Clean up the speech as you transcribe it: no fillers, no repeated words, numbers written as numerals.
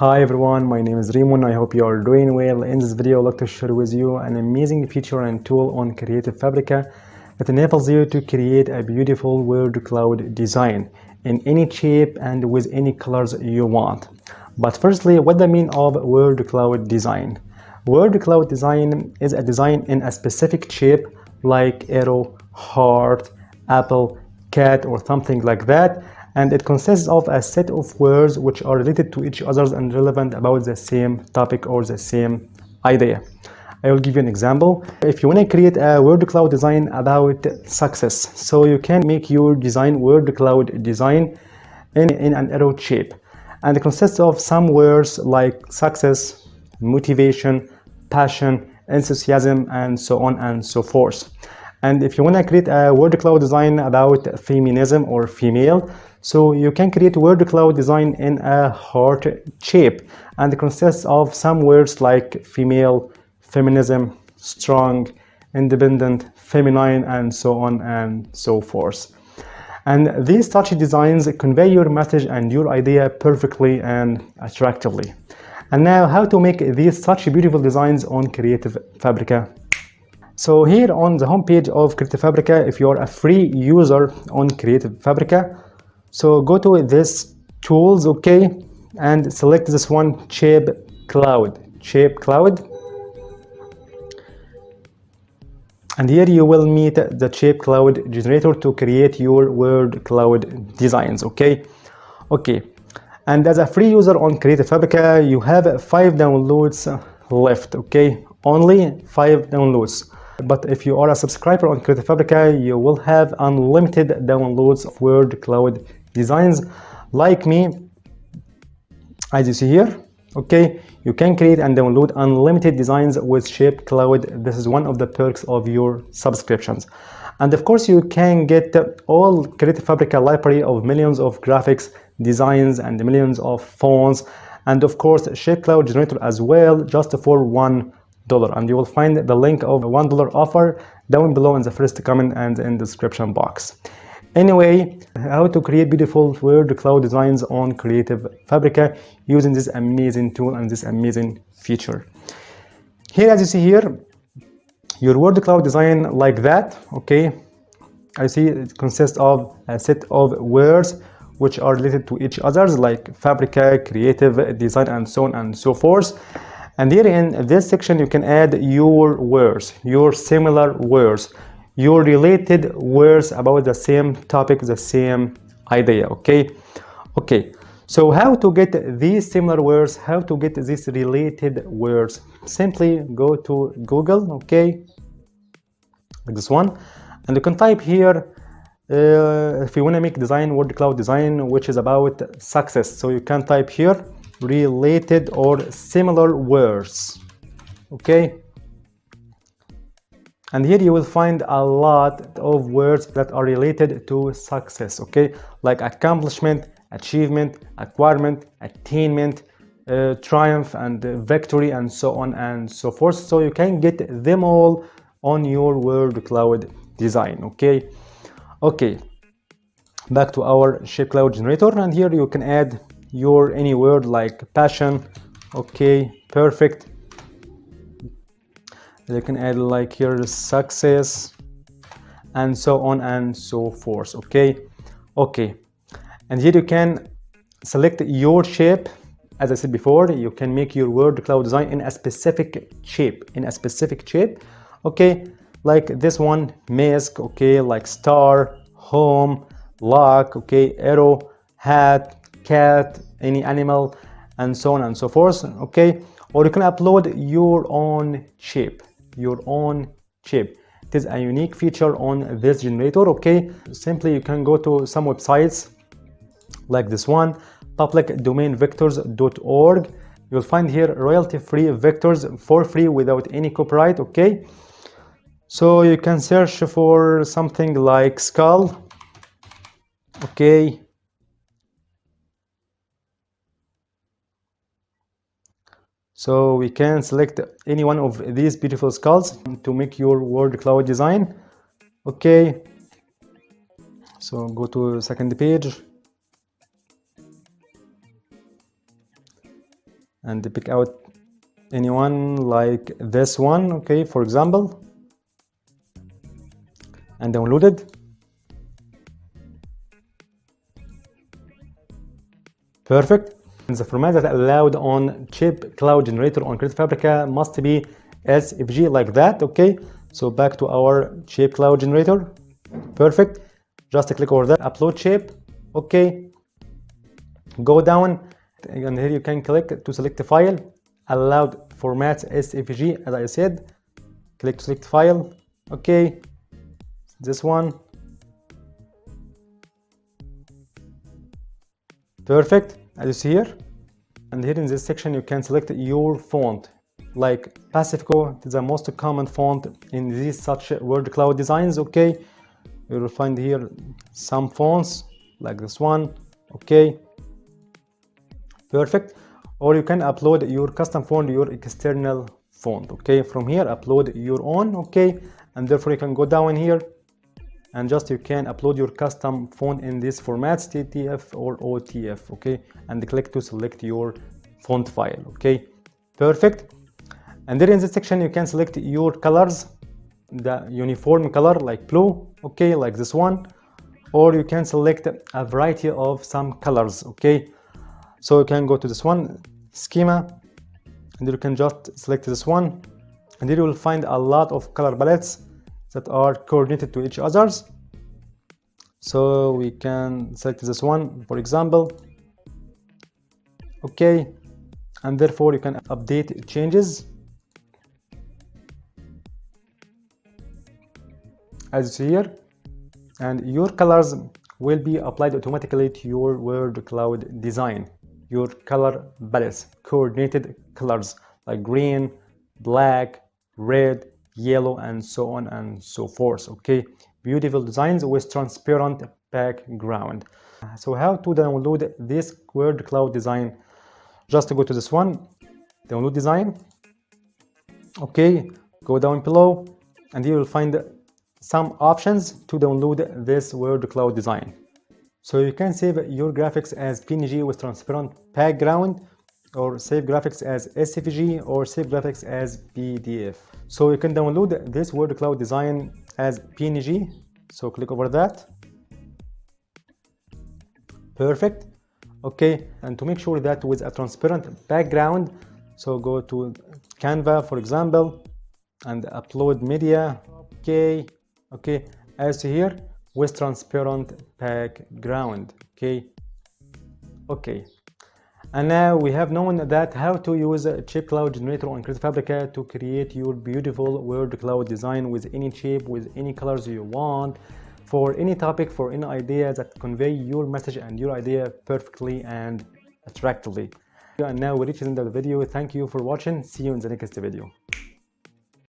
Hi everyone, my name is Raymond. I hope you are doing well. In this video, I'd like to share with you an amazing feature and tool on Creative Fabrica that enables you to create a beautiful word cloud design in any shape and with any colors you want. But firstly, what the mean of word cloud design? Word cloud design is a design in a specific shape like arrow, heart, apple, cat, or something like that, and it consists of a set of words which are related to each other and relevant about the same topic or the same idea. I will give you an example. If you want to create a word cloud design about success, so you can make your design word cloud design in an arrow shape, and it consists of some words like success, motivation, passion, enthusiasm, and so on and so forth. And if you want to create a word cloud design about feminism or female, so you can create word cloud design in a heart shape, and it consists of some words like female, feminism, strong, independent, feminine, and so on and so forth. And these touchy designs convey your message and your idea perfectly and attractively. And now, how to make these such beautiful designs on Creative Fabrica? So here on the homepage of Creative Fabrica, if you are a free user on Creative Fabrica, so go to this tools, okay, and select this one, shape cloud. And here you will meet the shape cloud generator to create your word cloud designs, okay. And as a free user on Creative Fabrica, you have 5 downloads left, okay, only 5 downloads. But if you are a subscriber on Creative Fabrica, you will have unlimited downloads of word cloud designs like me, as you see here, okay. You can create and download unlimited designs with Shape Cloud. This is one of the perks of your subscriptions. And of course, you can get all Creative Fabrica library of millions of graphics, designs, and millions of fonts. And of course, Shape Cloud generator as well, just for $1. And you will find the link of $1 offer down below in the first comment and in the description box. Anyway, how to create beautiful word cloud designs on Creative Fabrica using this amazing tool and this amazing feature. Here, as you see here, your word cloud design like that, okay. I see it consists of a set of words which are related to each other like Fabrica, Creative, Design, and so on and so forth. And here in this section, you can add your words, your similar words, your related words about the same topic, the same idea, okay. So how to get these similar words, how to get these related words? Simply go to Google, okay, like this one, and you can type here if you want to make design, word cloud design, which is about success. So you can type here related or similar words, okay. And here you will find a lot of words that are related to success, okay, like accomplishment, achievement, acquirement, attainment, triumph, and victory, and so on and so forth. So you can get them all on your word cloud design, okay. Back to our shape cloud generator, and here you can add your any word like passion, okay, perfect. You can add like here success, and so on and so forth, okay. And here you can select your shape. As I said before, you can make your word cloud design in a specific shape, okay, like this one, mask, okay, like star, home, lock, okay, arrow, hat, cat, any animal, and so on and so forth, okay. Or you can upload your own shape. It is a unique feature on this generator, okay. Simply you can go to some websites like this one, publicdomainvectors.org. You'll find here royalty-free vectors for free without any copyright, okay. So you can search for something like skull, okay. So we can select any one of these beautiful skulls to make your word cloud design, okay. So go to the second page. and pick out anyone like this one, okay, for example, and download it. Perfect. And the format that allowed on chip cloud generator on Creative Fabrica must be SVG like that, okay? So back to our shape cloud generator. Perfect. Just click over that, upload shape, okay. Go down, and here you can click to select the file. Allowed format SVG, as I said. Click to select file, okay. This one. Perfect, as you see here. And here in this section you can select your font, like Pacifico is the most common font in these such word cloud designs, okay. You will find here some fonts like this one, okay. Perfect. Or you can upload your custom font, your external font, okay. From here upload your own, okay, and therefore you can go down here and just you can upload your custom font in this formats, TTF or OTF, okay, and click to select your font file, okay. Perfect. And there in this section you can select your colors, the uniform color like blue, okay, like this one, or you can select a variety of some colors, okay. So you can go to this one, schema, and you can just select this one, and here you will find a lot of color palettes that are coordinated to each others. So we can select this one, for example, okay, and therefore you can update changes as you see here, and your colors will be applied automatically to your word cloud design. Your color palettes, coordinated colors like green, black, red, yellow, and so on and so forth, okay. Beautiful designs with transparent background. So how to download this word cloud design? Just go to this one, download design, okay, go down below, and you will find some options to download this word cloud design. So you can save your graphics as PNG with transparent background, or save graphics as SVG, or save graphics as PDF. So you can download this word cloud design as PNG, so click over that. Perfect, okay. And to make sure that with a transparent background, so go to Canva, for example, and upload media, okay, as here with transparent background, okay. And now we have known that how to use a chip cloud generator on Creative Fabrica to create your beautiful word cloud design with any shape, with any colors you want, for any topic, for any idea that convey your message and your idea perfectly and attractively. And now we reach the end of the video. Thank you for watching. See you in the next video.